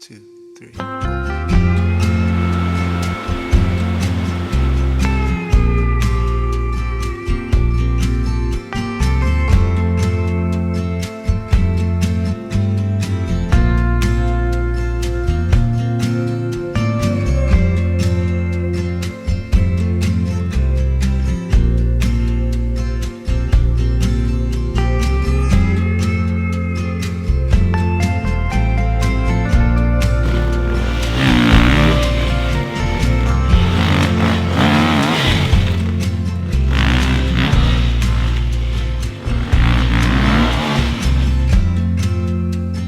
2, 3.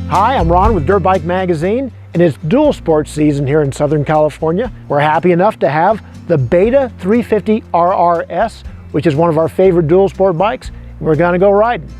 Hi, I'm Ron with Dirtbike Magazine, and it's dual sports season here in Southern California. We're happy enough to have the Beta 350RR-S, which is one of our favorite dual sport bikes. We're gonna go riding.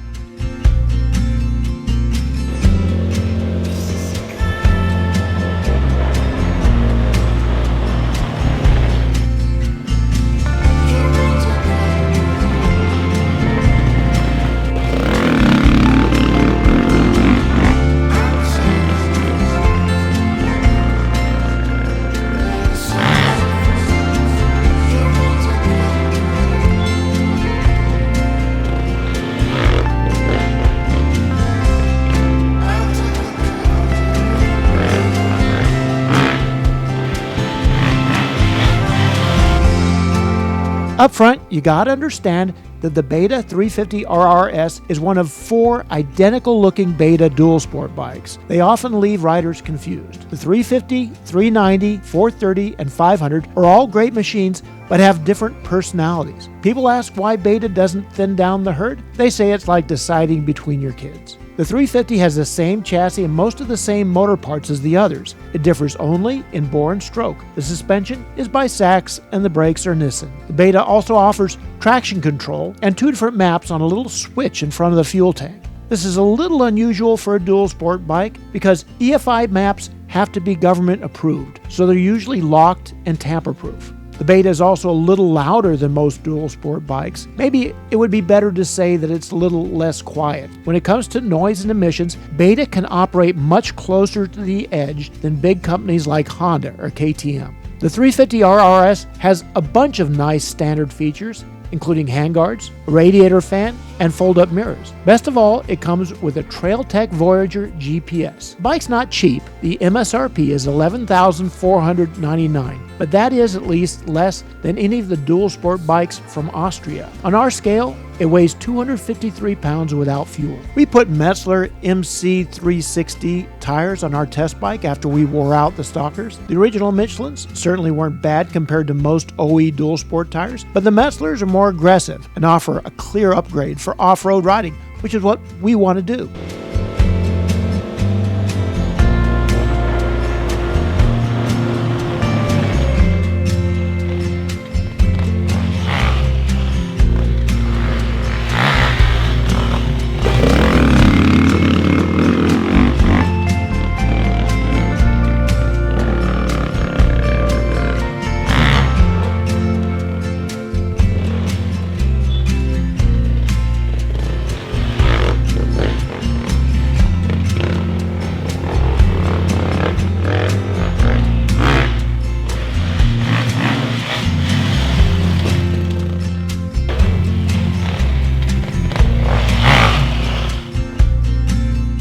Up front, you gotta understand that the Beta 350RR-S is one of 4 identical-looking Beta dual sport bikes. They often leave riders confused. The 350, 390, 430, and 500 are all great machines, but have different personalities. People ask why Beta doesn't thin down the herd. They say it's like deciding between your kids. The 350 has the same chassis and most of the same motor parts as the others. It differs only in bore and stroke. The suspension is by Sachs and the brakes are Nissan. The Beta also offers traction control and 2 different maps on a little switch in front of the fuel tank. This is a little unusual for a dual sport bike because EFI maps have to be government approved, so they're usually locked and tamper-proof. The Beta is also a little louder than most dual sport bikes. Maybe it would be better to say that it's a little less quiet. When it comes to noise and emissions, Beta can operate much closer to the edge than big companies like Honda or KTM. The 350RR-S has a bunch of nice standard features, including handguards, a radiator fan, and fold-up mirrors. Best of all, it comes with a Trailtech Voyager GPS. The bike's not cheap. The MSRP is $11,499, but that is at least less than any of the dual sport bikes from Austria. On our scale, it weighs 253 pounds without fuel. We put Metzler MC360 tires on our test bike after we wore out the stockers. The original Michelins certainly weren't bad compared to most OE dual sport tires, but the Metzlers are more aggressive and offer a clear upgrade for off-road riding, which is what we want to do.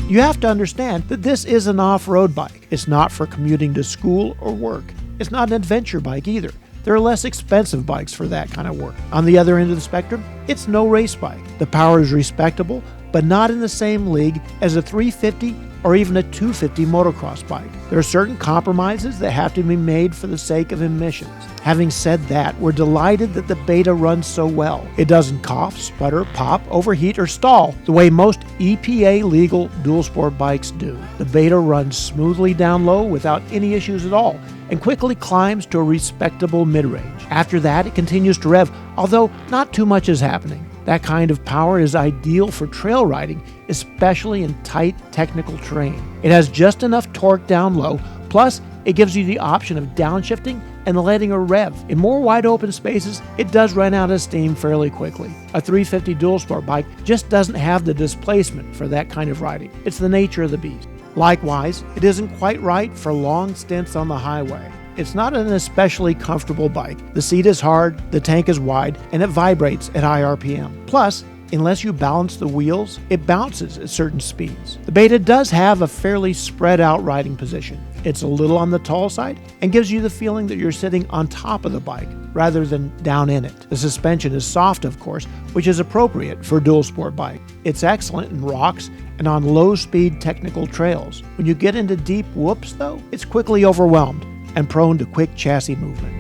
You have to understand that this is an off-road bike. It's not for commuting to school or work. It's not an adventure bike either. There are less expensive bikes for that kind of work. On the other end of the spectrum, it's no race bike. The power is respectable, but not in the same league as a 350 or even a 250 motocross bike. There are certain compromises that have to be made for the sake of emissions. Having said that, we're delighted that the Beta runs so well. It doesn't cough, sputter, pop, overheat, or stall the way most EPA-legal dual sport bikes do. The Beta runs smoothly down low without any issues at all and quickly climbs to a respectable mid-range. After that, it continues to rev, although not too much is happening. That kind of power is ideal for trail riding, especially in tight technical terrain. It has just enough torque down low, plus it gives you the option of downshifting and letting her rev. In more wide open spaces, it does run out of steam fairly quickly. A 350 dual sport bike just doesn't have the displacement for that kind of riding. It's the nature of the beast. Likewise, it isn't quite right for long stints on the highway. It's not an especially comfortable bike. The seat is hard, the tank is wide, and it vibrates at high RPM. Plus, unless you balance the wheels, it bounces at certain speeds. The Beta does have a fairly spread out riding position. It's a little on the tall side and gives you the feeling that you're sitting on top of the bike rather than down in it. The suspension is soft, of course, which is appropriate for a dual sport bike. It's excellent in rocks and on low-speed technical trails. When you get into deep whoops, though, it's quickly overwhelmed and prone to quick chassis movement.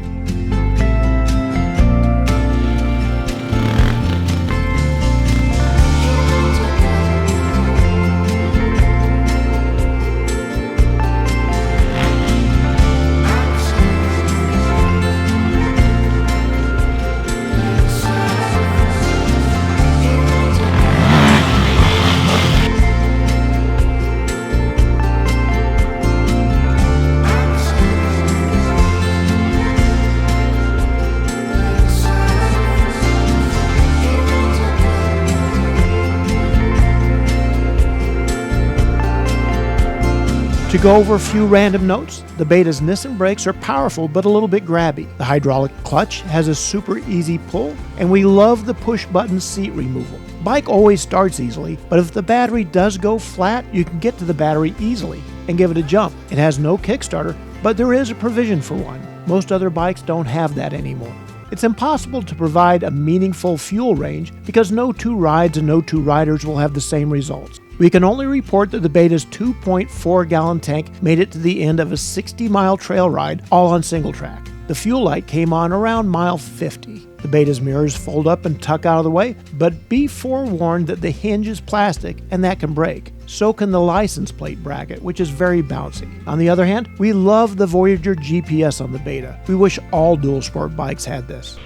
To go over a few random notes, the Beta's Nissan brakes are powerful but a little bit grabby. The hydraulic clutch has a super easy pull, and we love the push-button seat removal. Bike always starts easily, but if the battery does go flat, you can get to the battery easily and give it a jump. It has no Kickstarter, but there is a provision for one. Most other bikes don't have that anymore. It's impossible to provide a meaningful fuel range because no two rides and no two riders will have the same results. We can only report that the Beta's 2.4-gallon tank made it to the end of a 60-mile trail ride, all on single track. The fuel light came on around mile 50. The Beta's mirrors fold up and tuck out of the way, but be forewarned that the hinge is plastic and that can break. So can the license plate bracket, which is very bouncy. On the other hand, we love the Voyager GPS on the Beta. We wish all dual sport bikes had this.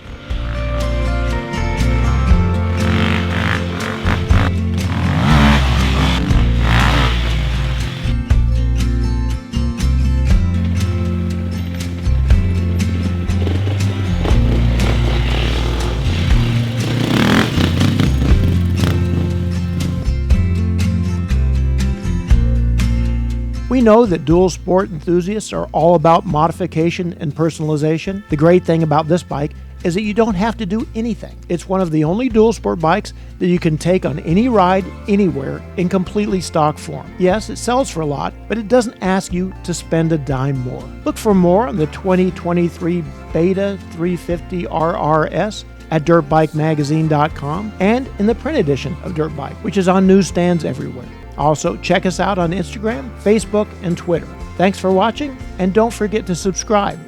We know that dual sport enthusiasts are all about modification and personalization. The great thing about this bike is that you don't have to do anything. It's one of the only dual sport bikes that you can take on any ride, anywhere, in completely stock form. Yes, it sells for a lot, but it doesn't ask you to spend a dime more. Look for more on the 2023 Beta 350RR-S at dirtbikemagazine.com and in the print edition of Dirtbike, which is on newsstands everywhere. Also, check us out on Instagram, Facebook, and Twitter. Thanks for watching, and don't forget to subscribe.